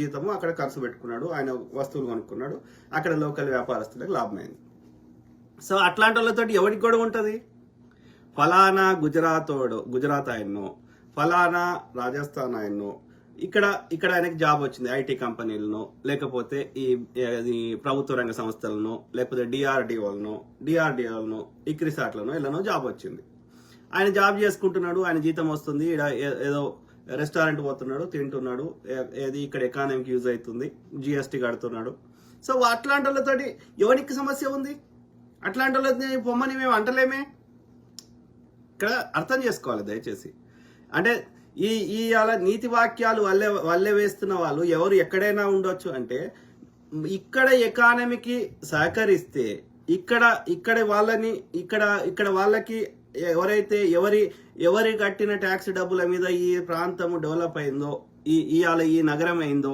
జీతము అక్కడ ఖర్చు పెట్టుకున్నాడు, ఆయన వస్తువులు కొనుక్కున్నాడు, అక్కడ లోకల్ వ్యాపారస్తులకు లాభమైంది. సో అట్లాంటి వాళ్ళతో ఎవరికి కూడా ఉంటుంది, ఫలానా గుజరాత్ ఆయన్నో, ఫలానా రాజస్థాన్ ఆయన్నో, ఇక్కడ ఆయనకి జాబ్ వచ్చింది ఐటీ కంపెనీలను, లేకపోతే ఈ ప్రభుత్వ రంగ సంస్థలను, లేకపోతే డిఆర్డిఓలను, ఇక్రిసాట్లను ఇలానో జాబ్ వచ్చింది. ఆయన జాబ్ చేసుకుంటున్నాడు, ఆయన జీతం వస్తుంది, ఏదో రెస్టారెంట్ పోతున్నాడు, తింటున్నాడు, ఏది ఇక్కడ ఎకానమీకి యూజ్ అవుతుంది, జిఎస్టీ కడుతున్నాడు. సో అట్లాంటి వాళ్ళతో ఎవరికి సమస్య ఉంది? అట్లాంటి వాళ్ళని పొమ్మని మేము అంటలేమే. ఇక్కడ అర్థం చేసుకోవాలి దయచేసి. అంటే ఈ అలా నీతి వాక్యాలు వల్లే వేస్తున్న వాళ్ళు ఎవరు ఎక్కడైనా ఉండొచ్చు. అంటే ఇక్కడ ఎకానమీకి సహకరిస్తే ఇక్కడ వాళ్ళకి ఎవరైతే ఎవరి కట్టిన ట్యాక్స్ డబ్బుల మీద ఈ ప్రాంతం డెవలప్ అయిందో, ఈ నగరం అయిందో,